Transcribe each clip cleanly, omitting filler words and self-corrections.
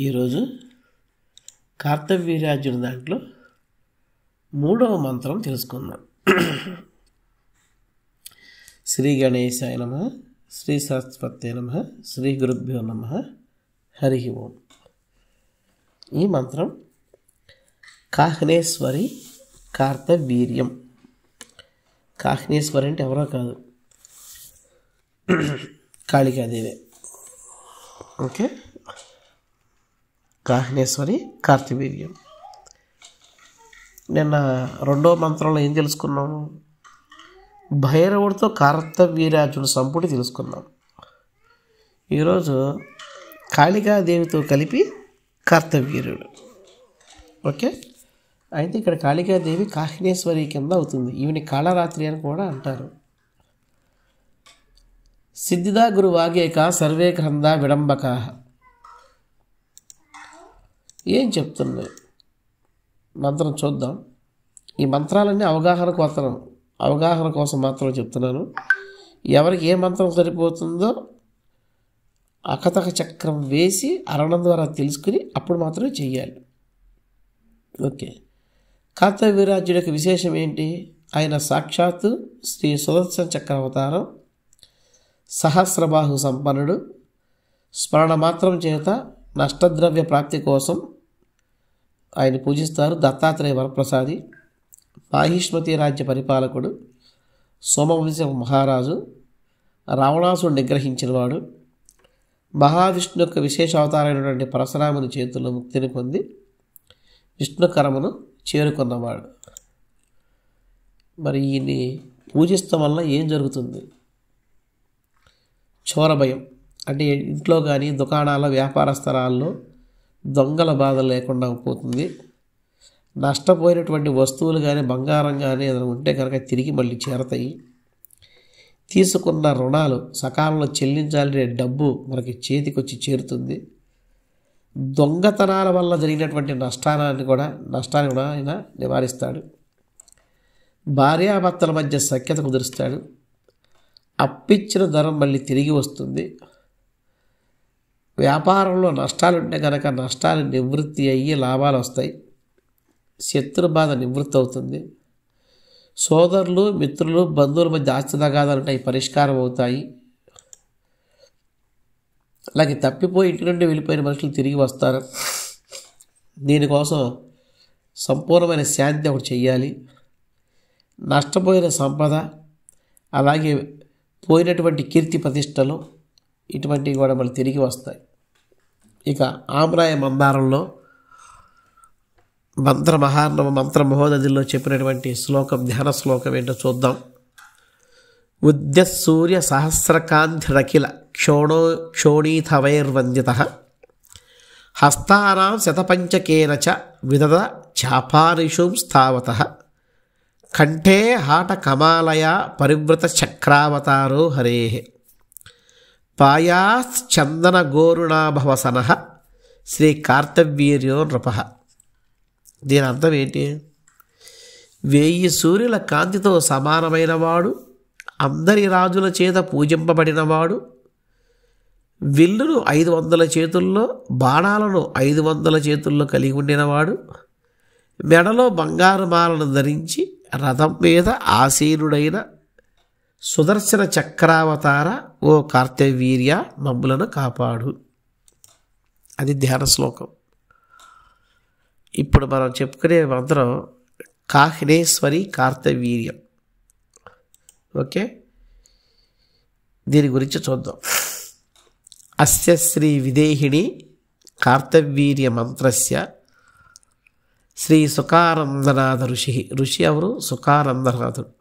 ఈరోజు కార్తవీర్యార్జున దాంట్లో 3వ మంత్రం తెలుసుకుందాం. శ్రీ గణేశాయ నమః, శ్రీ సరస్వతే నమః, శ్రీ గురుభ్యో నమః, హరి ఓం. ఈ మంత్రం కాహ్నేశ్వరి కార్తవీర్యం. కాహ్నేశ్వరి అంటే ఎవరో కాదు, కాళికాదేవి. ఓకే, కాహ్నేశ్వరి కార్తవీర్యం. నిన్న 2వ మంత్రంలో ఏం తెలుసుకున్నాము? భైరవుడితో కార్తవీర్యార్జున సంపుటి తెలుసుకున్నాం. ఈరోజు కాళికాదేవితో కలిపి కార్తవీర్యుడు. ఓకే, అయితే ఇక్కడ కాళికాదేవి కాహ్నేశ్వరి కింద అవుతుంది. ఈవిని కాళరాత్రి అని కూడా అంటారు. సిద్ధిదా గురు వాగేక సర్వే గ్రంథ విడంబక. ఏం చెప్తుంది మంత్రం చూద్దాం. ఈ మంత్రాలన్నీ అవగాహన కోసం మాత్రం చెప్తున్నాను. ఎవరికి ఏ మంత్రం సరిపోతుందో అకతక చక్రం వేసి అరణం ద్వారా తెలుసుకుని అప్పుడు మాత్రమే చెయ్యాలి. ఓకే, కార్తవీర్యార్జున యొక్క విశేషం ఏంటి? ఆయన సాక్షాత్తు శ్రీ సుదర్శన చక్ర అవతారం, సహస్రబాహు సంపన్నుడు. స్మరణ మాత్రం చేత నష్టద్రవ్య ప్రాప్తి కోసం ఆయన పూజిస్తారు. దత్తాత్రేయ వరప్రసాది, మాహిష్మతి రాజ్య పరిపాలకుడు, సోమవంశ మహారాజు, రావణాసుడు నిగ్రహించినవాడు, మహావిష్ణు యొక్క విశేష అవతారమైనటువంటి పరశురాముని చేతుల్లో ముక్తిని పొంది విష్ణుకరమును చేరుకున్నవాడు. మరి ఈయన్ని పూజిస్తాం వల్ల ఏం జరుగుతుంది? చోర భయం అంటే ఇంట్లో కానీ దుకాణాల వ్యాపార స్థలాల్లో దొంగల బాధ లేకుండా పోతుంది. నష్టపోయినటువంటి వస్తువులు కానీ బంగారం కానీ ఏదైనా ఉంటే కనుక తిరిగి మళ్ళీ చేరతాయి. తీసుకున్న రుణాలు సకాలంలో చెల్లించాలనే డబ్బు మనకి చేతికి వచ్చి చేరుతుంది. దొంగతనాల వల్ల జరిగినటువంటి నష్టాన్ని కూడా ఆయన నివారిస్తాడు. భార్యాభర్తల మధ్య సఖ్యత కుదురుస్తాడు. అప్పిచ్చిన ధనం మళ్ళీ తిరిగి వస్తుంది. వ్యాపారంలో నష్టాలుంటే కనుక నష్టాలు నివృత్తి అయ్యి లాభాలు వస్తాయి. శత్రు బాధ నివృత్తి అవుతుంది. సోదరులు, మిత్రులు, బంధువుల మధ్య ఆస్తి తగాదాలు ఉంటాయి, పరిష్కారం అవుతాయి. అలాగే తప్పిపోయి ఇంటి నుండి వెళ్ళిపోయిన మనుషులు తిరిగి వస్తారు. దీనికోసం సంపూర్ణమైన శాంతి ఒకటి చెయ్యాలి. నష్టపోయిన సంపద, అలాగే పోయినటువంటి కీర్తి ప్రతిష్టలు ఇటువంటివి కూడా మళ్ళీ తిరిగి వస్తాయి. ఇక ఆమ్రాయ మందారంలో మంత్ర మహోదధిలో చెప్పినటువంటి శ్లోకం, ధ్యాన శ్లోకం ఏంటో చూద్దాం. ఉద్యసూర్య సహస్రకాంతిరఖిల క్షోణీథవైర్వందితః హస్తానాం శతపంచకేన చ విదద చాపారిషుం స్థావతః కంఠే హాట కమాలయ పరివృత చక్రావతారో హరేః పాయాశ్చందన గోరుణాభవసనః శ్రీ కార్తవీర్యో నృపః. దీని అర్థం ఏంటి? 1000 సూర్యుల కాంతితో సమానమైన వాడు, అందరి రాజుల చేత పూజింపబడినవాడు, విల్లును 500 చేతుల్లో, బాణాలను 500 చేతుల్లో కలిగి ఉండినవాడు, మెడలో బంగారు మాలను ధరించి రథం మీద ఆసీనుడైన సుదర్శన చక్రావతార ఓ కార్తవీర్య మమ్ములను కాపాడు. అది ధ్యాన శ్లోకం. ఇప్పుడు మనం చెప్పుకునే మంత్రం కాహ్నేశ్వరి కార్తవీర్యం. ఓకే, దీని గురించి చూద్దాం. అస్య శ్రీ విదేహిణి కార్తవీర్య మంత్రస్య శ్రీ సుకానందనాథ ఋషి ఎవరు? సుకానందనాథుడు.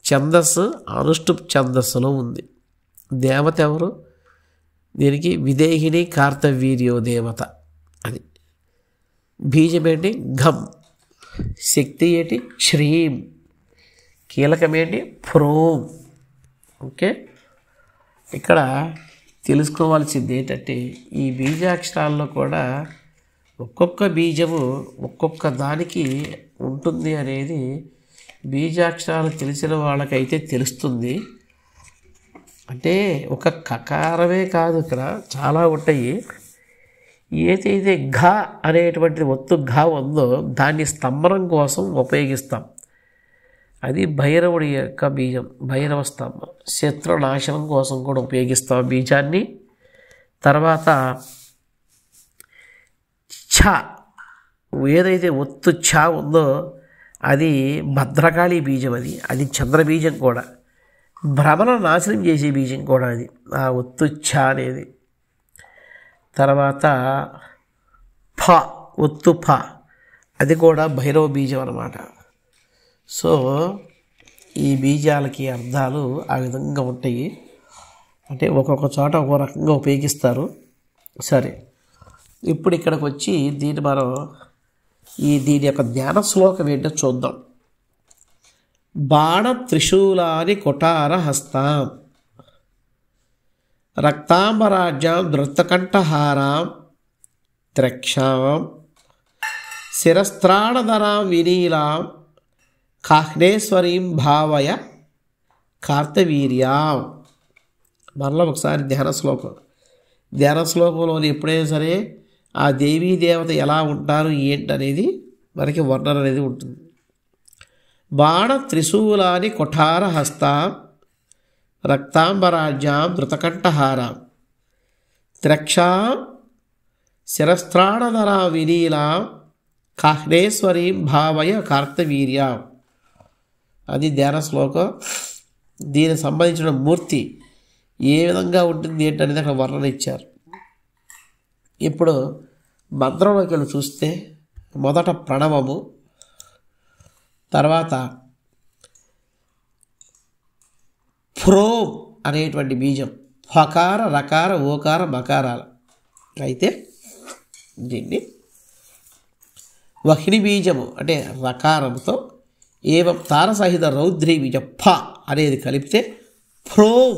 ఛందస్సు అనుష్టుప్ ఛందస్సులో ఉంది. దేవత ఎవరు? దీనికి విదేహిని కార్తవీర్యో దేవత అని. బీజం ఏంటి? ఘం. శక్తి ఏంటి? శ్రీం. కీలకం ఏంటి? ఫ్రోం. ఓకే, ఇక్కడ తెలుసుకోవాల్సింది ఏంటంటే ఈ బీజాక్షరాల్లో కూడా ఒక్కొక్క బీజము ఒక్కొక్క దానికి ఉంటుంది అనేది బీజాక్షరాలు తెలిసిన వాళ్ళకైతే తెలుస్తుంది. అంటే ఒక కకారమే కాదు, ఇక్కడ చాలా ఉంటాయి. ఏదైతే ఘ అనేటువంటిది ఒత్తు ఘ ఉందో దాన్ని స్తంభనం కోసం ఉపయోగిస్తాం. అది భైరవుడి యొక్క బీజం, భైరవ స్తంభం. శత్రునాశనం కోసం కూడా ఉపయోగిస్తాం బీజాన్ని. తర్వాత ఛ ఏదైతే ఒత్తు ఛ ఉందో అది భద్రకాళి బీజం. అది చంద్రబీజం కూడా, భ్రమణ నాశనం చేసే బీజం కూడా అది, ఆ ఒత్తు ఛ అనేది. తర్వాత ఫ ఒత్తు ఫ అది కూడా భైరవ బీజం అన్నమాట. సో ఈ బీజాలకి అర్థాలు ఆ విధంగా ఉంటాయి. అంటే ఒక్కొక్క చోట ఒక్కో రకంగా ఉపయోగిస్తారు. సరే, ఇప్పుడు ఇక్కడికి వచ్చి మనం దీని యొక్క ధ్యాన శ్లోకం ఏంటో చూద్దాం. బాణ త్రిశూలాని కొటార హస్తాం రక్తాంబరాజ్యాం ధృతకంఠహారాం త్రక్షాం శిరస్త్రాణధరాం వినీలాం కాహ్నేశ్వరీం భావయ కార్తవీర్యాం. మరలా ఒకసారి ధ్యాన శ్లోకంలోని ఎప్పుడైనా సరే ఆ దేవీ దేవత ఎలా ఉంటారు ఏంటనేది మనకి వర్ణన అనేది ఉంటుంది. బాణ త్రిశూలాని కొఠార హస్తాం రక్తాంబరాజ్యాం ధృతకంఠహారాం త్రక్షాం శిరస్త్రాణధరాం వినీలాం కాహ్నేశ్వరీం భావయ కార్తవీర్యాం. అది ధ్యాన శ్లోకం. దీనికి సంబంధించిన మూర్తి ఏ విధంగా ఉంటుంది ఏంటనేది అక్కడ వర్ణన ఇచ్చారు. ఇప్పుడు మంత్రంలోకి వెళ్ళి చూస్తే మొదట ప్రణవము, తర్వాత ఫ్రోం అనేటువంటి బీజం, ఫకార రకార ఓకార మకారాలు. అయితే దీన్ని వహ్ని బీజము అంటే రకారంతో ఏవం తారసహిత రౌద్రీ బీజం ఫ అనేది కలిపితే ఫ్రోం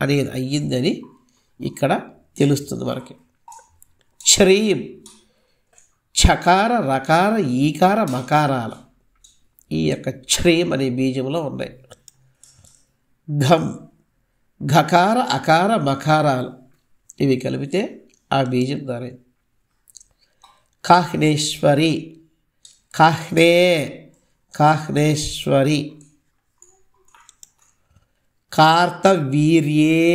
అనేది అయ్యిందని ఇక్కడ తెలుస్తుంది మనకి. శ్రీం ఛకార రకార ఈకార మకారాలు ఈ యొక్క శ్రీం అనే బీజంలో ఉన్నాయి. ఘం ఘకార అకార మకారాలు ఇవి కలిపితే ఆ బీజం దాని. కాహ్నేశ్వరి కాహ్నేశ్వరి కార్తవీర్యే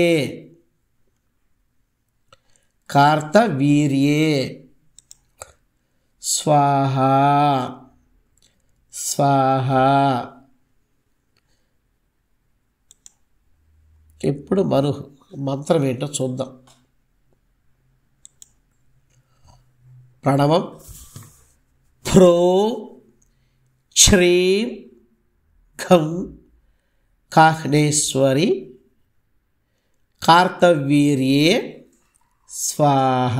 స్వాహా ఇప్పుడు మంత్రం ఏంటో చూద్దాం. ప్రణవం ఫ్రో శ్రీం ఘం కాహ్నేశ్వరి కార్తవీర్యే స్వాహ.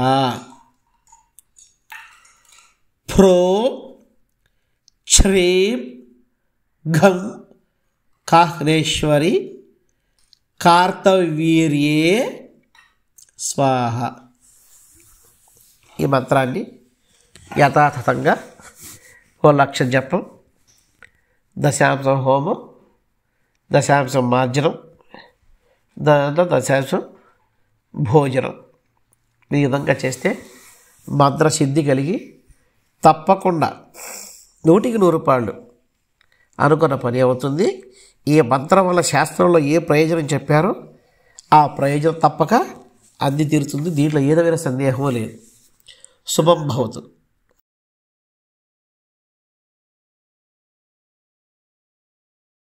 ఫ్రో శ్రీం ఘం కాహ్నేశ్వరి కార్తవీర్యే స్వాహ. ఈ మంత్రాన్ని యథాతథంగా 1,00,000 జపం, దశాంశం హోమం, దశాంశం మార్జనం, దశాంశం భోజనం ఈ విధంగా చేస్తే మంత్రసిద్ధి కలిగి తప్పకుండా 100కి 100 అనుకున్న పని అవుతుంది. ఈ మంత్రం వల్ల శాస్త్రంలో ఏ ప్రయోజనం చెప్పారో ఆ ప్రయోజనం తప్పక అంది తీరుతుంది. దీంట్లో ఏదైనా సందేహం లేదు. శుభం భవతు.